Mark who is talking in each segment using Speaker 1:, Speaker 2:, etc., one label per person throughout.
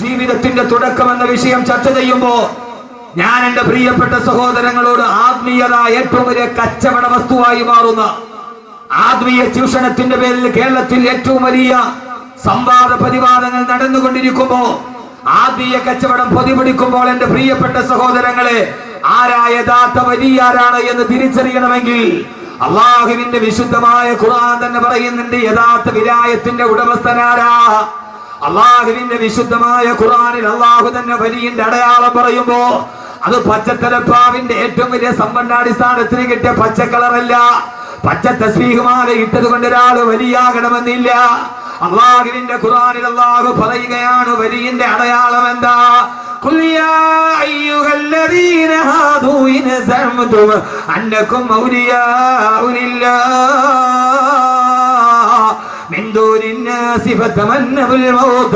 Speaker 1: ജീവിതത്തിന്റെ തുടക്കം എന്ന വിഷയം ചർച്ച ചെയ്യുമ്പോൾ ഞാൻ എന്റെ പ്രിയപ്പെട്ട സഹോദരങ്ങളോട് ആത്മീയത ഏറ്റവും വലിയ കച്ചവട വസ്തുവായി മാറുന്ന ആത്മീയ ചൂഷണത്തിന്റെ പേരിൽ കേരളത്തിൽ ഏറ്റവും വലിയ സംവാദ പ്രതിവാദങ്ങൾ നടന്നുകൊണ്ടിരിക്കുമ്പോ ആത്മീയ കച്ചവടം പൊതിപിടിക്കുമ്പോൾ എന്റെ പ്രിയപ്പെട്ട സഹോദരങ്ങളെ ആരായ യഥാർത്ഥ വലിയാരാണ് എന്ന് തിരിച്ചറിയണമെങ്കിൽ അള്ളാഹുവിന്റെ വിശുദ്ധമായ ഖുർആൻ തന്നെ പറയുന്നുണ്ട് യഥാർത്ഥ വിലായത്തിന്റെ ഉടമസ്ഥനാരാ. അള്ളാഹുവിന്റെ വിശുദ്ധമായ ഖുർആനിൽ അള്ളാഹു തന്നെ വലിയന്റെ അടയാളം പറയുമ്പോ അത് പച്ചത്തലപ്പാവിന്റെ ഏറ്റവും വലിയ സമ്പന്നാടിസ്ഥാനത്തിന് കിട്ടിയ പച്ചക്കളറല്ല. പച്ച തസ്ബീഹുമാല ഇട്ടത് കൊണ്ട് ഒരാൾ വലിയാകണമെന്നില്ല. അള്ളാഹുവിന്റെ ഖുർആനിൽ അള്ളാഹു പറയുകയാണ് വലിയന്റെ അടയാളം എന്താ? قل يا أيها الذين هادوا إن زعمتم أنكم أولياء لله من دون الناس فتمنوا الموت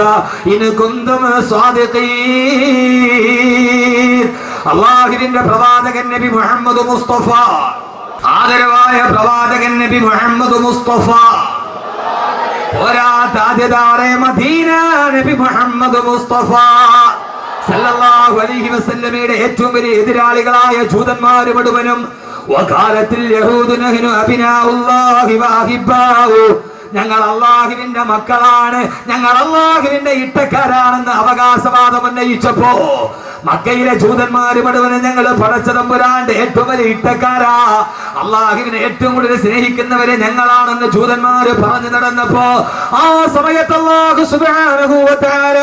Speaker 1: إن كنتم صادقين. അള്ളാഹുവിന്റെ പ്രവാചകൻ നബി മുഹമ്മദ് മുസ്തഫ, ആദരവായ പ്രവാചകൻ നബി മുഹമ്മദ് മുസ്തഫ, താജദാറെ മദീന നബി മുഹമ്മദ് മുസ്തഫ സല്ലല്ലാഹു അലൈഹി വസല്ലമയുടെ ഏറ്റവും വലിയ എതിരാളികളായ ജൂതന്മാര് മുഴുവനും വഖാലത്തിൽ യഹൂദു നഹ്നു അബ്നാഉല്ലാഹി വഅഹിബ്ബാഹു, ഞങ്ങൾ അള്ളാഹുവിന്റെ മക്കളാണ്, ഞങ്ങൾ അള്ളാഹുവിന്റെ ഇട്ടക്കാരാണെന്ന് അവകാശവാദം ഉന്നയിച്ചപ്പോ മക്കയിലെ ജൂതന്മാര് മുഴുവനും ഞങ്ങൾ പടച്ചതമ്പുരാന്റെ ഏറ്റവും വലിയ ഇട്ടക്കാരാ, അള്ളാഹുവിനെ ഏറ്റവും കൂടുതൽ സ്നേഹിക്കുന്നവരെ ഞങ്ങളാണെന്ന് ജൂതന്മാര് പറഞ്ഞു നടന്നപ്പോ ആ സമയത്ത് അല്ലാഹു സുബ്ഹാനഹു വ തആല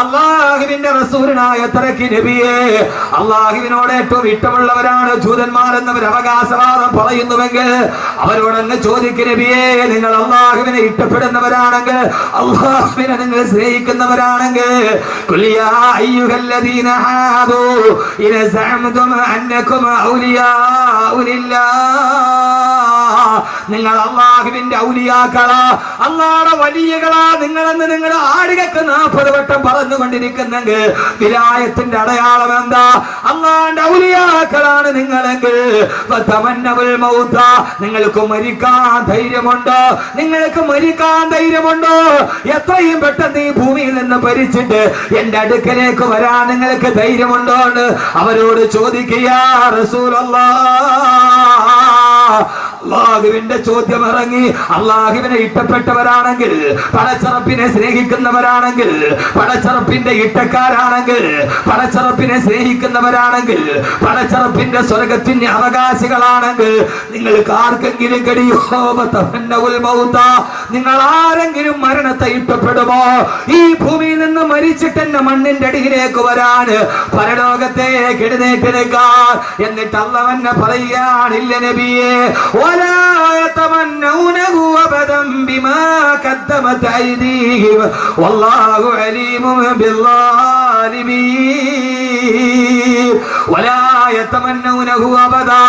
Speaker 1: അള്ളാഹുവിന്റെ റസൂലിനായ തറക്കി നബിയെ, അള്ളാഹുവിനോട് ഏറ്റവും ഇഷ്ടമുള്ളവരാണ് ജൂതന്മാരെന്നവർ അവകാശവാദം പറയുന്നുവെങ്കിൽ അവരോടങ്ങ് ചോദിക്കും നബിയെ, നിങ്ങൾ അള്ളാഹുവിനെ ഇഷ്ടപ്പെടുന്നവരാണെങ്കിൽ, അള്ളാഹുവിനെ നിങ്ങൾ സ്നേഹിക്കുന്നവരാണെങ്കിൽ ഖുൽ യാ അയ്യുഹല്ലദീന ഹാദൂ ഇൻ സഅംതും അന്നകും ഔലിയാഉ ലില്ലാഹ്, നിങ്ങൾ അള്ളാഹുവിന്റെ ഔലിയാക്കളാ, അള്ളാഹുടെ വലിയകളാ നിങ്ങളെന്ന് നിങ്ങളുടെ ആടുകൾക്ക് 40 വട്ടം പറഞ്ഞുകൊണ്ടിരിക്കുന്നെങ്കിൽ വിലായത്തിന്റെ അടയാളം എന്താ? അള്ളാഹുന്റെ ഔലിയാക്കളാണ് നിങ്ങളെങ്കിൽ ഫതമന്നവുൽ മൗത, നിങ്ങൾക്ക് മരിക്കാൻ ധൈര്യമുണ്ടോ? നിങ്ങൾക്ക് മരിക്കാൻ ധൈര്യമുണ്ടോ? എത്രയും പെട്ടെന്ന് ഈ ഭൂമിയിൽ നിന്ന് ഭരിച്ചിട്ട് എന്റെ അടുക്കലേക്ക് വരാൻ നിങ്ങൾക്ക് ധൈര്യമുണ്ടോ എന്ന് അവരോട് ചോദിക്കുക. അള്ളാഹുവിന്റെ ചോദ്യം ഇറങ്ങി. അള്ളാഹുവിനെ ഇഷ്ടപ്പെട്ടവരാണെങ്കിൽ, പടച്ചറപ്പിനെ സ്നേഹിക്കുന്നവരാണെങ്കിൽ, പടച്ചറപ്പിന്റെ ഇട്ടക്കാരാണെങ്കിൽ, പടച്ചറപ്പിനെ സ്നേഹിക്കുന്നവരാണെങ്കിൽ, പടച്ചറപ്പിന്റെ സ്വർഗത്തിന്റെ അവകാശികളാണെങ്കിൽ നിങ്ങൾക്ക് ആർക്കെങ്കിലും കഴിയോ? നിങ്ങൾ ആരെങ്കിലും മരണത്തെ ഇഷ്ടപ്പെടുമോ? ഈ ഭൂമിയിൽ നിന്ന് മരിച്ചിട്ട് എന്നെ മണ്ണിന്റെ അടിയിലേക്ക് വരാൻ, പരലോകത്തേക്ക് എഴുന്നേറ്റ് നിൽക്കാൻ. എന്നിട്ട് അള്ളാഹു പറയുകയാണില്ല നബിയെ, ولا يتمنونه أبدا بما قدمت أيديهم والله عليم بالظالمين. ولا يتمنونه أبدا,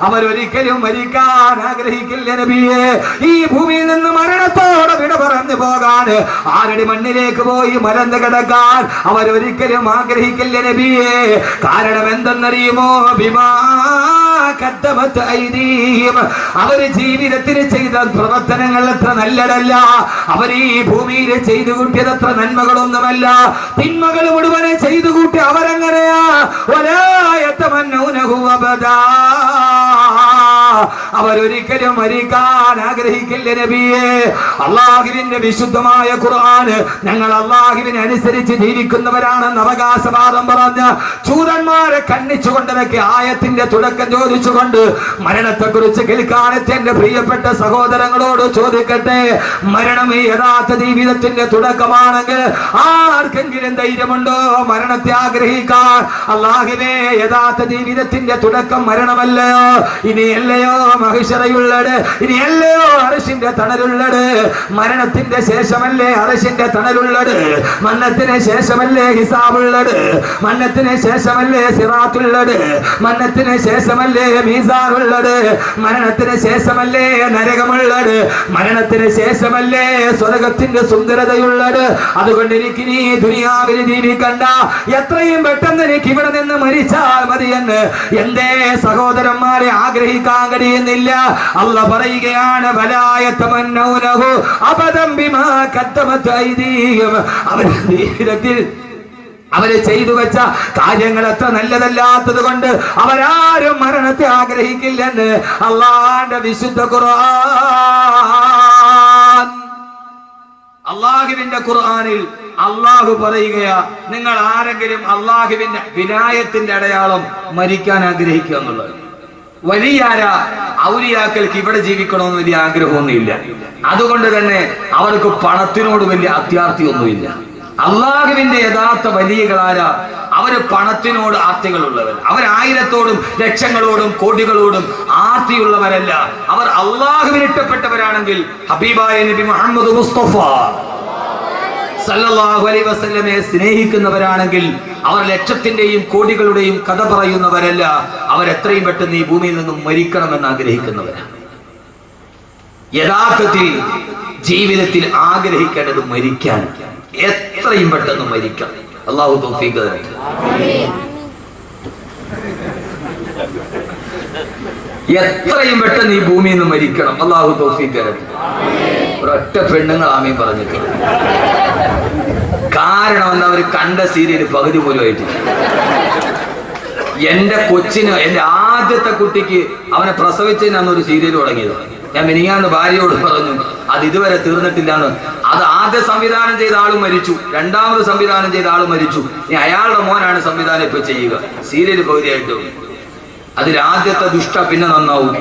Speaker 1: അവരൊരിക്കലും മരിക്കാൻ ആഗ്രഹിക്കില്ല നബിയെ. ഈ ഭൂമിയിൽ നിന്ന് മരണത്തോടെ വിട പറഞ്ഞു പോകാൻ, ആരുടെ മണ്ണിലേക്ക് പോയി മരന്ന് കിടക്കാൻ അവരൊരിക്കലും ആഗ്രഹിക്കില്ല നബിയെ. കാരണം എന്തെന്നറിയുമോ? ബിമാ ഖദ്ദമത് ഐദീഹിം, അവര് ജീവിതത്തിൽ ചെയ്ത പ്രവർത്തനങ്ങൾ അത്ര നല്ലതല്ല, അവർ ഈ ഭൂമിയിൽ ചെയ്തു കൂട്ടിയത് അത്ര നന്മകളൊന്നുമല്ല, തിന്മകൾ മുഴുവനെ ചെയ്തു കൂട്ടി അവരങ്ങനെയാ. വലാ യതമന്നൂനഹു അബദാ, അവരൊരിക്കലും മരിക്കാൻ ആഗ്രഹിക്കില്ല നബിയെ. അള്ളാഹുവിന്റെ വിശുദ്ധമായ ഖുർആൻ ഞങ്ങൾ അള്ളാഹുവിനെ അനുസരിച്ച് ജീവിക്കുന്നവരാണെന്ന് അവകാശവാദം പറഞ്ഞ ജൂതന്മാരെ ഖണ്ഡിച്ചുകൊണ്ടതൊക്കെ ആയത്തിന്റെ തുടക്കം ചോദിച്ചുകൊണ്ട് മരണത്തെ കുറിച്ച് കേൾക്കാനെത്തിയ എന്റെ പ്രിയപ്പെട്ട സഹോദരങ്ങളോട് ചോദിക്കട്ടെ, മരണം ഈ യഥാർത്ഥ ജീവിതത്തിന്റെ തുടക്കമാണെങ്കിൽ ആർക്കെങ്കിലും ധൈര്യമുണ്ടോ മരണത്തെ ആഗ്രഹിക്കാൻ? അള്ളാഹുവേ, യഥാർത്ഥ ജീവിതത്തിന്റെ തുടക്കം മരണമല്ലയോ? ഇനിയല്ലയോ മഹിഷറയുള്ളത്? ഇനിയല്ലയോ അർശിന്റെ തണലുള്ളത്? മരണത്തിന്റെ ശേഷമല്ലേ അർശിന്റെ തണലുള്ളത്? മരണത്തിന് ശേഷമല്ലേ ഹിസാബുള്ളത്? മരണത്തിന് ശേഷമല്ലേ സിറാത്തുള്ളത്? മരണത്തിന് ശേഷമല്ലേ മീസാനുള്ളത്? മരണത്തിന് ശേഷമല്ലേ നരകമുള്ളത്? മരണത്തിന് ശേഷമല്ലേ സ്വർഗത്തിന്റെ സുന്ദരതയുള്ളത്? അതുകൊണ്ട് എനിക്ക് നീ ദുനിയാവിൽ ജീവിക്കണ്ട, എത്രയും പെട്ടെന്ന് എനിക്ക് ഇവിടെ നിന്ന് മരിച്ചാൽ മതിയെന്ന് എന്തേ സഹോദരന്മാരെ ആഗ്രഹിക്കാൻ കഴിയുന്നില്ല? അല്ലാഹു പറയുകയാണ്, വലായതമന്നൗനഹു അബദൻ ബിമാ ഖദ്ദമത് ഐദീഹിം, അവരുടെ ജീവിതത്തിൽ അവര് ചെയ്തു വെച്ച കാര്യങ്ങൾ എത്ര നല്ലതല്ലാത്തത് കൊണ്ട് അവരാരും മരണത്തെ ആഗ്രഹിക്കില്ലെന്ന് അള്ളാന്റെ വിശുദ്ധ ഖുർആൻ. അള്ളാഹുവിന്റെ ഖുർആനിൽ അള്ളാഹു പറയുകയാ, നിങ്ങൾ ആരെങ്കിലും അള്ളാഹുവിന്റെ വിനായത്തിന്റെ അടയാളം മരിക്കാൻ ആഗ്രഹിക്കുക എന്നുള്ളത്. വലിയാര ഔലിയാക്കൾക്ക് ഇവിടെ ജീവിക്കണമെന്ന് വലിയ ആഗ്രഹമൊന്നുമില്ല. അതുകൊണ്ട് തന്നെ അവർക്ക് പണത്തിനോട് വലിയ അത്യാർത്തിയൊന്നുമില്ല. അള്ളാഹുവിന്റെ യഥാർത്ഥ വലിയകളാരാ? അവര് പണത്തിനോട് ആർത്തികളുള്ളവർ. അവർ ആയിരത്തോടും ലക്ഷങ്ങളോടും കോടികളോടും ആർത്തിയുള്ളവരല്ല. അവർ അള്ളാഹുവിന് ഇഷ്ടപ്പെട്ടവരാണെങ്കിൽ, ഹബീബായ നബി മുഹമ്മദ് മുസ്തഫ സല്ലല്ലാഹു അലൈഹി വസല്ലമയെ സ്നേഹിക്കുന്നവരാണെങ്കിൽ അവർ ലക്ഷത്തിന്റെയും കോടികളുടെയും കഥ പറയുന്നവരല്ല. അവരെത്രയും പെട്ടെന്ന് ഈ ഭൂമിയിൽ നിന്നും മരിക്കണമെന്ന് ആഗ്രഹിക്കുന്നവരാണ്. യഥാർത്ഥത്തിൽ ജീവിതത്തിൽ ആഗ്രഹിക്കേണ്ടത് മരിക്കാൻ, എത്രയും പെട്ടെന്ന് മരിക്കണം. അല്ലാഹു തൗഫീഖ് തരട്ടെ. എത്രയും പെട്ടെന്ന് ഈ ഭൂമിയിൽ നിന്ന് മരിക്കണം. അല്ലാഹു തൗഫീഖ് തരട്ടെ. ഒരൊറ്റ പെണ്ണുങ്ങൾ ആമീൻ പറഞ്ഞിട്ടില്ല. കാരണം എന്താ? അവർ കണ്ട സീരിയൽ പകുതി പോലും ആയിട്ടില്ല. എന്റെ കൊച്ചിന്, എന്റെ ആദ്യത്തെ കുട്ടിക്ക് അവനെ പ്രസവിച്ചതിനാണ് ഒരു സീരിയൽ തുടങ്ങിയത്. ഞാൻ മിനിങ്ങാന്ന് ഭാര്യയോട് പറഞ്ഞു, അത് ഇതുവരെ തീർന്നിട്ടില്ലാന്ന്. അത് ആദ്യം സംവിധാനം ചെയ്ത ആള് മരിച്ചു, രണ്ടാമത് സംവിധാനം ചെയ്ത ആള് മരിച്ചു. ഇനി അയാളുടെ മോനാണ് സംവിധാനം ഇപ്പൊ ചെയ്യുക. സീരിയൽ പകുതിയായിട്ട് അതിൽ ആദ്യത്തെ ദുഷ്ട പിന്നെ നന്നാവും,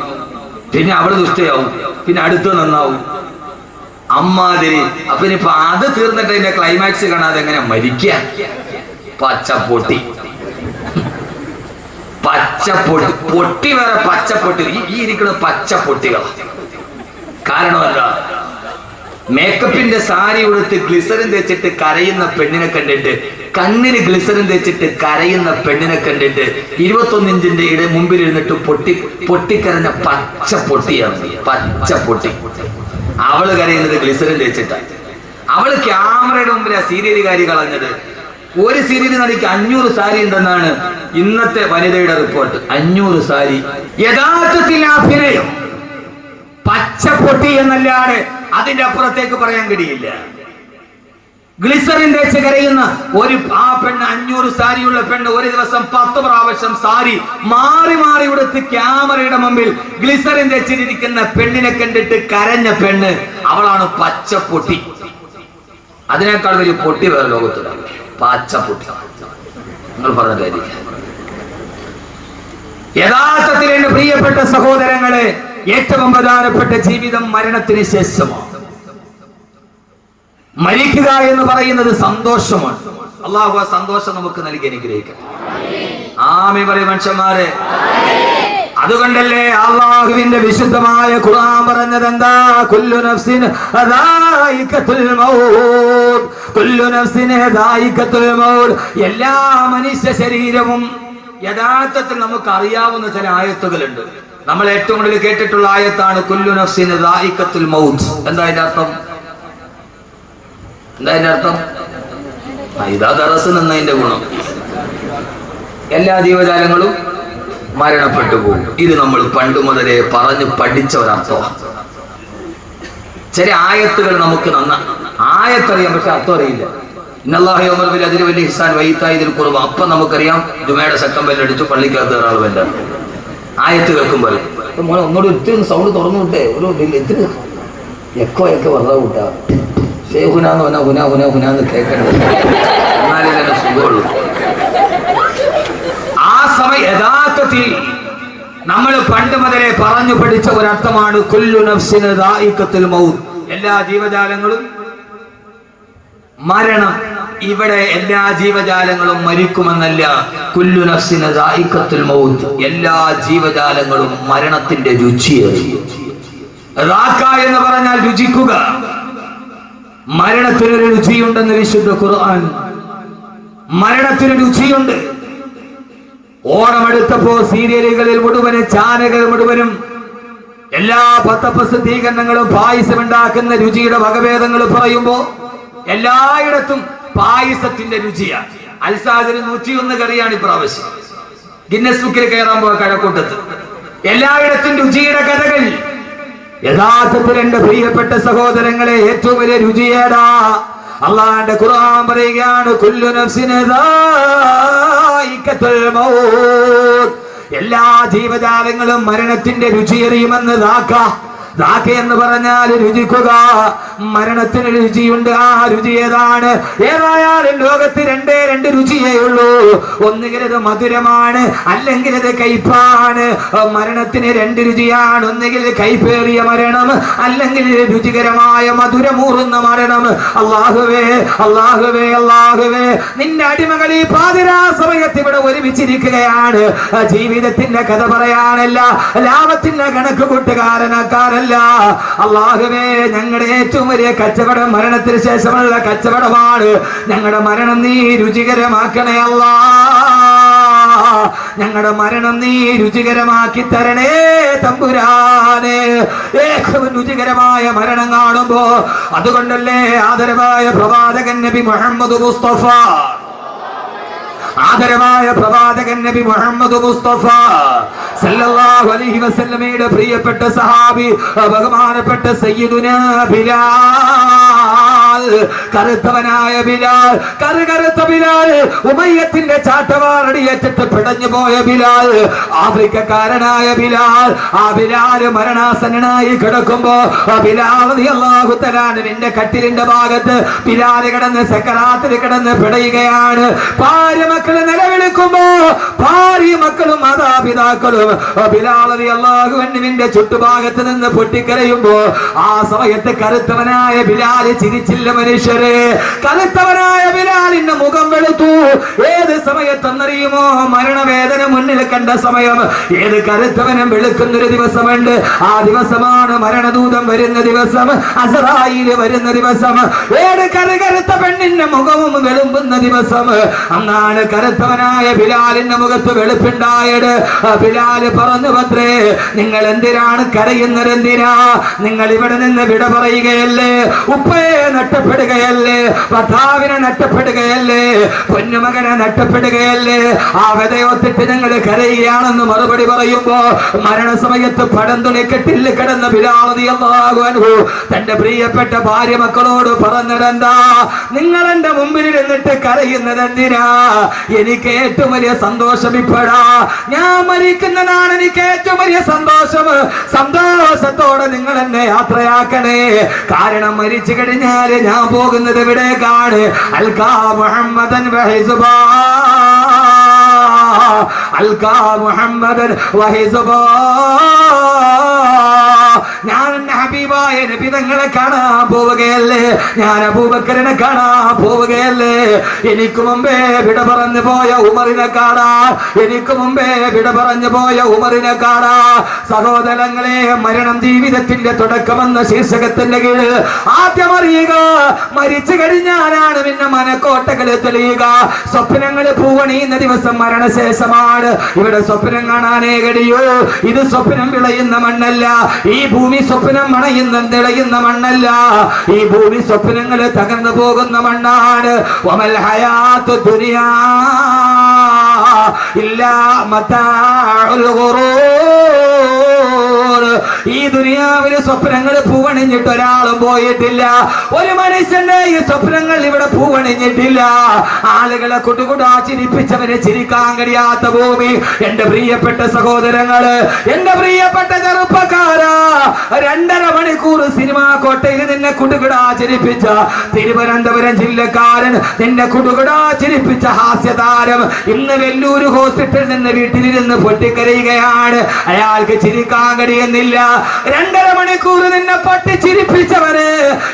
Speaker 1: പിന്നെ അവള് ദുഷ്ടയാവും, പിന്നെ അടുത്ത് നന്നാവും, അമ്മാതിരി. അപ്പൊ ഇനിയിപ്പൊ അത് തീർന്നിട്ട് അതിന്റെ ക്ലൈമാക്സ് കാണാതെ എങ്ങനെ മരിക്കുക? പച്ചപ്പൊട്ടി, പച്ചപ്പൊട്ടി, പൊട്ടി വേറെ പച്ചപ്പൊട്ടി. ഈ ഇരിക്കുന്ന പച്ചപ്പൊട്ടികൾ. കാരണം എന്താ? മേക്കപ്പിന്റെ സാരി ഉടുത്ത് ഗ്ലിസറിൻ തേച്ചിട്ട് കരയുന്ന പെണ്ണിനെ കണ്ടിട്ട്, കണ്ണിന് ഗ്ലിസറിൻ തേച്ചിട്ട് കരയുന്ന പെണ്ണിനെ കണ്ടിട്ട് 21 ഇഞ്ചിന്റെ മുമ്പിൽ ഇരുന്നിട്ട് പൊട്ടിക്കരഞ്ഞ പച്ചപ്പൊട്ടിയാണ്. പച്ചപ്പൊട്ടി. അവള് കരയുന്നത് ഗ്ലിസറിൻ തേച്ചിട്ടാണ്. അവള് ക്യാമറയുടെ മുമ്പിൽ ആ സീരിയലുകാരി കളഞ്ഞത്. ഒരു സീരിയൽ നടിക്ക് 500 സാരി ഉണ്ടെന്നാണ് ഇന്നത്തെ വനിതയുടെ റിപ്പോർട്ട്. 500 സാരി. യഥാർത്ഥത്തിൽ അഭിനയം പച്ചപ്പൊട്ടി എന്നല്ലാതെ അതിന്റെ അപ്പുറത്തേക്ക് പറയാൻ കഴിയില്ല. ഗ്ലിസറിൻ തേച്ച് കരയുന്ന ആ പെണ്ണ്, 500 സാരിയുള്ള പെണ്ണ്, ഒരു ദിവസം 10 പ്രാവശ്യം സാരി മാറി മാറി ഉടുത്ത് ക്യാമറയുടെ മുമ്പിൽ ഗ്ലിസറിൻ തേച്ചിരിക്കുന്ന പെണ്ണിനെ കണ്ടിട്ട് കരഞ്ഞ പെണ്ണ്, അവളാണ് പച്ചപ്പൊട്ടി. അതിനേക്കാൾ വലിയ പൊട്ടി വേറെ ലോകത്തിലാണ്. പച്ചപ്പൊട്ടി. നിങ്ങൾ പറഞ്ഞിട്ടായിരിക്കും. യഥാർത്ഥത്തിൽ എന്റെ പ്രിയപ്പെട്ട സഹോദരങ്ങളെ, ഏറ്റവും പ്രധാനപ്പെട്ട ജീവിതം മരണത്തിന് ശേഷമാണ്. മരിക്കുക എന്ന് പറയുന്നത് സന്തോഷമാണ്. അള്ളാഹു ആ സന്തോഷം നമുക്ക് നൽകി അനുഗ്രഹിക്കട്ടെ. ആമീൻ പറയും മനുഷ്യന്മാരെ. അതുകൊണ്ടല്ലേ അള്ളാഹുവിന്റെ വിശുദ്ധമായ ഖുർആൻ പറഞ്ഞത് എന്താ? കുല്ലു നഫ്സിൻ ദായിഖത്തുൽ മൗത്ത്, കുല്ലു നഫ്സിൻ ദായിഖത്തുൽ മൗത്ത്. എല്ലാ മനുഷ്യ ശരീരവും, യഥാർത്ഥത്തിൽ നമുക്ക് അറിയാവുന്ന ചില ആയത്തുകളുണ്ട്. നമ്മൾ ഏറ്റവും കൂടുതൽ കേട്ടിട്ടുള്ള ആയത്താണ് കുല്ലു നഫ്സിൻ ദായിഖത്തുൽ മൗത്ത്. എന്താ അതിന്റെ അർത്ഥം? എന്താ അതിന്റെ അർത്ഥം? ഇതാ ദറസ് എന്നതിന്റെ ഗുണം. എല്ലാ ജീവജാലങ്ങളും മരണപ്പെട്ടു പോകും. ഇത് നമ്മൾ പണ്ട് മുതലേ പറഞ്ഞു പഠിച്ച ഒരർത്ഥമാണ്. ചില ആയത്തുകൾ നമുക്ക് ആയത്തറിയാം, പക്ഷെ അർത്ഥം അറിയില്ല. അതിന് വലിയ ഹിസാൻ വൈത്തായതിൽ കുറവ്. അപ്പം നമുക്കറിയാം ജുമയുടെ ശക്തം ബെല്ലടിച്ചു പള്ളിക്കകത്ത് ഒരാൾ ബെല്ലാണ്. ആയത്ത് കേൾക്കുമ്പോൾ മോനെ ഒന്നുകൂടി ഒത്തിരി സൗണ്ട് തുറന്നു വിട്ടേ, ഒരു ഇത്തിരി എക്കോ വെറുതെ വിട്ടാ. ഹുനാന്ന് പറഞ്ഞാൽ ഹുന ഹുന ഹുനാന്ന് കേൾക്കണത്, എന്നാലേ തന്നെ സുഖമുള്ളൂ. ആ സമയം യഥാർത്ഥത്തിൽ നമ്മൾ പണ്ട് മുതലേ പറഞ്ഞു പഠിച്ച ഒരർത്ഥമാണ് കുല്ലു നഫ്സിൻ ദായിഖത്തുൽ മൗത്ത്. എല്ലാ ജീവജാലങ്ങളും മരണം. ഇവിടെ എല്ലാ ജീവജാലങ്ങളും മരിക്കുമെന്നല്ല. കുല്ലു നഫ്സിൻ ദായിഖത്തുൽ മൗത്ത്. എല്ലാ ജീവജാലങ്ങളും മരണത്തിന്റെ രുചിയേറിയും. റാക്ക എന്ന് പറഞ്ഞാൽ രുചിക്കുക. മരണത്തിനൊരു രുചിയുണ്ടെന്ന് വിശുദ്ധ ഖുർആൻ. മരണത്തിന് രുചിയുണ്ട്. ഓണമെടുത്തപ്പോ സീരിയലുകളിൽ മുഴുവനും, ചാനലുകൾ മുഴുവനും, എല്ലാ പത്രപ്രസിദ്ധീകരണങ്ങളും പായസം ഉണ്ടാക്കുന്ന രുചിയുടെ വകഭേദങ്ങൾ പറയുമ്പോ എല്ലായിടത്തും പായസത്തിന്റെ രുചിയാണ്. അൽസാദിന് 101 കറിയാണ് ഇപ്രാവശ്യം. ഗിന്നസ് ബുക്കിൽ കയറാൻ പോയ കഴക്കൂട്ടത്ത് എല്ലായിടത്തും രുചിയുടെ കഥകൾ. യഥാർത്ഥത്തിൽ എന്റെ പ്രിയപ്പെട്ട സഹോദരങ്ങളെ, ഏറ്റവും വലിയ രുചിയേടാ അള്ളാന്റെ ഖുർആൻ പറയുകയാണ് കുല്ലു നഫ്സിൻ ദായിഖത്തുൽ മൗത്ത്. എല്ലാ ജീവജാലങ്ങളും മരണത്തിന്റെ രുചിയറിയുമെന്ന് ദാക്ക എന്ന് പറഞ്ഞാൽ രുചിക്കുക. മരണത്തിന് രുചിയുണ്ട്. ആ രുചി ഏതാണ്? ഏതായാലും ലോകത്ത് രണ്ട് രുചിയേ ഉള്ളൂ. ഒന്നുകിൽ അത് മധുരമാണ്, അല്ലെങ്കിൽ അത് കയ്പാണ്. മരണത്തിന് രണ്ട് രുചിയാണ്. ഒന്നുകിൽ കയ്പേറിയ മരണം, അല്ലെങ്കിൽ രുചികരമായ മധുരമൂറുന്ന മരണം. അല്ലാഹുവേ അല്ലാഹുവേ അല്ലാഹുവേ, നിന്റെ അടിമകൾ ഈ പാതിരാ സമയത്ത് ഇവിടെ ഒരുമിച്ചിരിക്കുകയാണ്. ജീവിതത്തിന്റെ കഥ പറയാനല്ല, ലാഭത്തിന്റെ കണക്ക് കൂട്ടുകാരനാക്കാനല്ല. അല്ലാഹുവേ, ഞങ്ങളുടെ ഏറ്റവും വലിയ കച്ചവടം മരണത്തിന് ശേഷമുള്ള കച്ചവടമാണ്. ഞങ്ങളുടെ മരണം നീ രുചികരമാക്കണേ അല്ലാ. ഞങ്ങളുടെ മരണം നീ രുചികരമാക്കി തരണേ തമ്പുരാനെ. ഏറ്റവും രുചികരമായ മരണം കാണുമ്പോ, അതുകൊണ്ടല്ലേ ആദരവായ പ്രവാചകൻ നബി മുഹമ്മദ് മുസ്തഫ, ആദരവായ പ്രവാചകൻ നബി മുഹമ്മദ് മുസ്തഫ സല്ലല്ലാഹു അലൈഹി വസല്ലമയുടെ പ്രിയപ്പെട്ട സഹാബി ബഹുമാനപ്പെട്ട സയ്യിദുനാ ബിലാൽ, കറുത്തവനായ ബിലാൽ, കറുത്ത ബിലാൽ, ഉമയ്യത്തിന്റെ ചാട്ടവാറടിയേറ്റിട്ട് പിടഞ്ഞു പോയ ബിലാൽ, ആഫ്രിക്കക്കാരനായ ബിലാൽ. ആ ബിലാൽ മരണാസന്നനായി കിടക്കുമ്പോ ബിലാൽ റളിയല്ലാഹു തആല നിന്റെ കട്ടിലിന്റെ ഭാഗത്ത് ബിലാൽ കിടന്ന് സക്കറാത്തിൽ കിടന്ന് പിടയുകയാണ്. ഭാര്യ മക്കള് നിലവിളിക്കുമ്പോ, ഭാര്യ മക്കളും മാതാപിതാക്കളും ബിലാൽ റളിയല്ലാഹു അൻഹുവിന്റെ ചുറ്റുഭാഗത്ത് നിന്ന് പൊട്ടിക്കരയുമ്പോ, ആ സമയത്ത് കറുത്തവനായ ബിലാൽ ചിരിച്ചില്ല മനുഷ്യരെ. കറുത്തവനായ ബിലാലിന്റെ മുഖം വെളുത്തു. ഏത് സമയത്തെന്നറിയുമോ? മരണവേദന മുന്നിൽ കണ്ട സമയം. ഏത് കറുത്തവനും വെളുക്കുന്നൊരു ദിവസമുണ്ട്. ആ ദിവസമാണ് മരണദൂതം വരുന്ന ദിവസം, അസ്റായീൽ വരുന്ന ദിവസം. ഏത് കറുത്ത പെണ്ണിന്റെ മുഖവും വെളുമ്പുന്ന ദിവസം. അന്നാണ് കറുത്തവനായ ബിലാലിന്റെ മുഖത്ത് വെളുപ്പുണ്ടായത്. ബിലാൽ പറഞ്ഞു, പത്രേ, നിങ്ങൾ എന്തിനാണ് കരയുന്നത്? എന്തിനാ നിങ്ങൾ ഇവിടെ നിന്ന് വിട പറയുകയല്ലേ? ഉപ്പയെ നഷ്ടപ്പെടുകയല്ലേ? ഭർത്താവിനെ നഷ്ടപ്പെടുകയല്ലേ? പൊന്നുമകനെ നഷ്ടപ്പെടുകയല്ലേ? ആ വിതയൊത്തിട്ട് ഞങ്ങൾ കരയുകയാണെന്ന് മറുപടി പറയുമ്പോ, മരണസമയത്ത് പടന്തുണി കെട്ടിൽ കിടന്ന ബിലാൽ റളിയല്ലാഹു അൻഹു തന്റെ പ്രിയപ്പെട്ട ഭാര്യ മക്കളോട് പറഞ്ഞതെന്താ? നിങ്ങൾ എന്റെ മുമ്പിൽ ഇരുന്നിട്ട് കരയുന്നത് എന്തിനാ? എനിക്ക് ഏറ്റവും വലിയ സന്തോഷം ഇപ്പോഴാ. ഞാൻ മരിക്കുന്നതാണ് എനിക്ക് ഏറ്റവും വലിയ സന്തോഷം. സന്തോഷത്തോടെ നിങ്ങൾ എന്നെ യാത്രയാക്കണേ. കാരണം മരിച്ചു കഴിഞ്ഞാൽ ഞാൻ പോകുന്നത് എവിടേക്കാണ്? അൽകാ മുഹമ്മദൻ വഹിസുബാ, അൽകാ മുഹമ്മദൻ വഹിസുബാ. ഞാൻ എന്റെ ഹബീബായ നബി തങ്ങളെ കാണാൻ പോവുകയല്ലേ? ഞാൻ അബൂബക്കറിനെ കാണാൻ പോവുകയല്ലേ? എനിക്ക് മുമ്പേ വിട പറഞ്ഞു പോയ ഉമറിനെ കാണാൻ, എനിക്ക് മുമ്പേ വിട പറഞ്ഞു പോയ ഉമറിനെ കാണാൻ. സഹോദരങ്ങളെ, മരണം ജീവിതത്തിന്റെ തുടക്കമെന്ന ശീർഷകത്തിന്റെ കീഴിൽ ആദ്യം അറിയുക, മരിച്ചു കഴിഞ്ഞാലാണ് പിന്നെ മനക്കോട്ടകള് തെളിയുക. സ്വപ്നങ്ങള് പൂവണിയുന്ന ദിവസം മരണശേഷമാണ്. ഇവിടെ സ്വപ്നം കാണാനേ കഴിയൂ. ഇത് സ്വപ്നം വിളയുന്ന മണ്ണല്ല. ഈ ഭൂമി സ്വപ്നം മണയുന്ന തെളിയുന്ന മണ്ണല്ല. ഈ ഭൂമി സ്വപ്നങ്ങൾ തകർന്നു പോകുന്ന മണ്ണാണ്. വമൽ ഹയാത്തു ദുനിയാ ഇല്ലാ മതാഉൽ ഗുറൂർ. ഈ ദുനിയാവിലെ സ്വപ്നങ്ങൾ പൂവണിഞ്ഞിട്ട് ഒരാളും പോയിട്ടില്ല. ഒരു മനുഷ്യന്റെ ഈ സ്വപ്നങ്ങൾ ഇവിടെ പൂവണിഞ്ഞിട്ടില്ല. ആളുകളെ കുട്ടുകുടാ ചിരിപ്പിച്ചവരെ ചിരിക്കാൻ കഴിയാത്ത ഭൂമി. എന്റെ പ്രിയപ്പെട്ട സഹോദരങ്ങള്, എന്റെ പ്രിയപ്പെട്ട ചെറുപ്പക്കാരാ, 2.5 മണിക്കൂർ സിനിമാ കോട്ടയിൽ നിന്നെ കുടുകുടാ ചിരിപ്പിച്ച തിരുവനന്തപുരം ജില്ലക്കാരൻ, നിന്നെ കുടുകുടാ ചിരിപ്പിച്ച ഹാസ്യതാരം ഇന്ന് വെല്ലൂർ ഹോസ്പിറ്റലിൽ നിന്ന് വീട്ടിലിരുന്ന് പൊട്ടിക്കരയുകയാണ്. അയാൾക്ക് ചിരിക്കാൻ കഴിയുന്നില്ല. 2.5 മണിക്കൂർ നിന്നെ പൊട്ടിച്ചിരിപ്പിച്ചവന്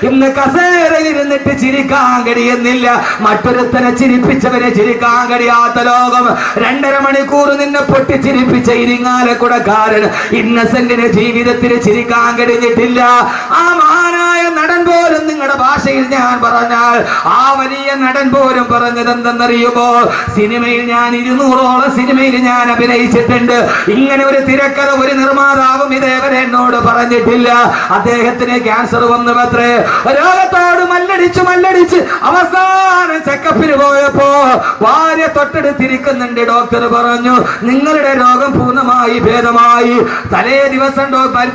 Speaker 1: ഇന്ന് കസേരയിൽ ഇരുന്നിട്ട് ചിരിക്കാൻ കഴിയുന്നില്ല. മറ്റൊരുത്തനെ ചിരിപ്പിച്ചവരെ ചിരിക്കാൻ കഴിയാത്ത ലോകം. 2.5 മണിക്കൂർ നിന്നെ പൊട്ടിച്ചിരിപ്പിച്ച ഇരിങ്ങാലക്കുടക്കാരൻ ഇന്നസെന്റിന് ജീവിതത്തിന് ചിരിക്കാൻ കഴിഞ്ഞിട്ടില്ല. ആ മഹാനായ നടൻ പോലും, നിങ്ങളുടെ ഭാഷയിൽ ഞാൻ പറഞ്ഞാൽ ആ വലിയ നടൻ പോലും പറഞ്ഞത് എന്തെന്നറിയുമോ? സിനിമയിൽ ഞാൻ 200ഓളം സിനിമയിൽ ഞാൻ അഭിനയിച്ചിട്ടുണ്ട്. ഇങ്ങനെ ഒരു തിരക്കഥ ഒരു നിർമ്മാതാവും ഇതേവരെ എന്നോട് പറഞ്ഞിട്ടില്ല. അദ്ദേഹത്തിന് ക്യാൻസർ വന്നു അത്രേ. രോഗത്തോട് മല്ലടിച്ച് അവസാനം ചെക്കപ്പിന് പോയപ്പോ ഭാര്യ തൊട്ടടുത്തിരിക്കുന്നുണ്ട്. ഡോക്ടർ പറഞ്ഞു, നിങ്ങളുടെ രോഗം പൂർണ്ണമായി ഭേദമായി. തലേ ദിവസം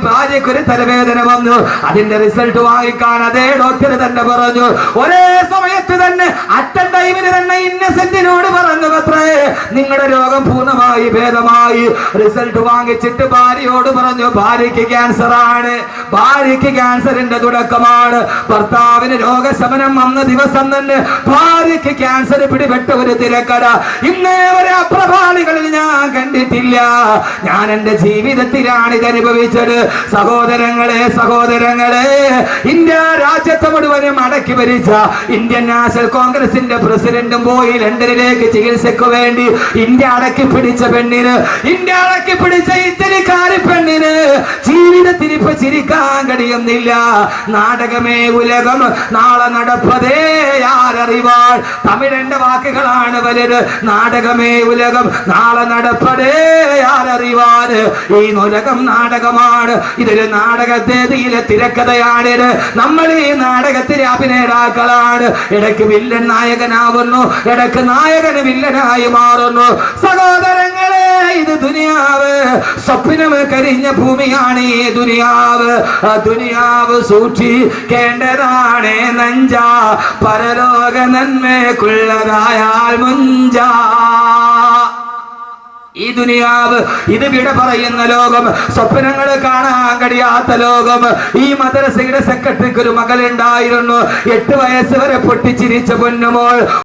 Speaker 1: ഭാര്യക്കൊരു തലവേദന വന്നു. അതിന്റെ റിസൾട്ട് വാങ്ങിക്കാൻ അതേ ഡോക്ടർ തന്നെ പറഞ്ഞു. ഒരേ സമയത്ത് തന്നെ അറ്റൻ ടൈമിന് തന്നെ ഇന്നസെന്റിനോട് പറഞ്ഞു അത്രേ, നിങ്ങളുടെ രോഗം പൂർണ്ണമായി ഭേദമായി. റിസൾട്ട് വാങ്ങിച്ചിട്ട് ഭാര്യയോട് പറഞ്ഞു, ഭാര്യയ്ക്ക് ക്യാൻസർ ആണ്, ഭാര്യയ്ക്ക് ക്യാൻസറിന്റെ തുടക്കമാണ്. ഭർത്താവിന് രോഗശമനം വന്ന ദിവസം തന്നെ ഭാര്യയ്ക്ക് ക്യാൻസർ പിടിപെട്ട ഒരു തിരക്കട ഇന്നേ വരെ അപ്രഭാളികളിൽ ഞാൻ കണ്ടിട്ടില്ല. ഞാൻ എന്റെ ജീവിതത്തിലാണ് ഇത് അനുഭവിച്ചത്. സഹോദരങ്ങളെ, ഇന്ത്യ രാജ്യത്തെ മുഴുവനും അടക്കി ഭരിച്ച ഇന്ത്യൻ നാഷണൽ കോൺഗ്രസിന്റെ പ്രസിഡന്റും പോയി ലണ്ടനിലേക്ക് ചികിത്സയ്ക്ക് വേണ്ടി. ഇന്ത്യ അടക്കി പിടിച്ച പെണ്ണിന്, ഇന്ത്യ അടക്കി പിടിച്ച ഇറ്റലിക്കാരി പെണ്ണിന് ജീവിതത്തിൽ ഇപ്പൊ ചിരിക്കാൻ കഴിയുന്നില്ല. നാടകമേ ഉലകം, നാളെ നടപ്പതേ ആരറിവാൾ. തമിഴന്റെ വാക്കുകളാണ് വലുത്. നാടകമേ ഉലകം, നാളെ നടപ്പതേ ആരറിവാൾ. ഈ ഉലകം നാടകമാണ്. ഇതൊരു നാടകവേദിയിലെ തിരക്കഥയാണിത്. നമ്മൾ ഈ നാടകത്തിലെ അഭിനേതാക്കളാണ്. ഇടയ്ക്ക് വില്ലൻ നായകനാവുന്നു, ഇടയ്ക്ക് നായകന് വില്ലനായി മാറുന്നു. സഹോദരങ്ങളെ, ഇത് ദുനിയാവ്, സ്വപ്നം കരിഞ്ഞ ഭൂമിയാണ് ഈ ദുനിയാവ്. ദുനിയാവ് സൂക്ഷിക്കേണ്ടതാണ് നഞ്ച, പരലോക നന്മയ്ക്കുള്ളതായാൽ മുഞ്ച. ഈ ദുനിയാവ് ഇത് വിട പറയുന്ന ലോകം, സ്വപ്നങ്ങൾ കാണാൻ കഴിയാത്ത ലോകം. ഈ മദ്രസയുടെ സെക്രട്ടറിക്ക് ഒരു മകളുണ്ടായിരുന്നു. 8 വയസ്സ് വരെ പൊട്ടിച്ചിരിച്ച പൊന്നുമോൾ.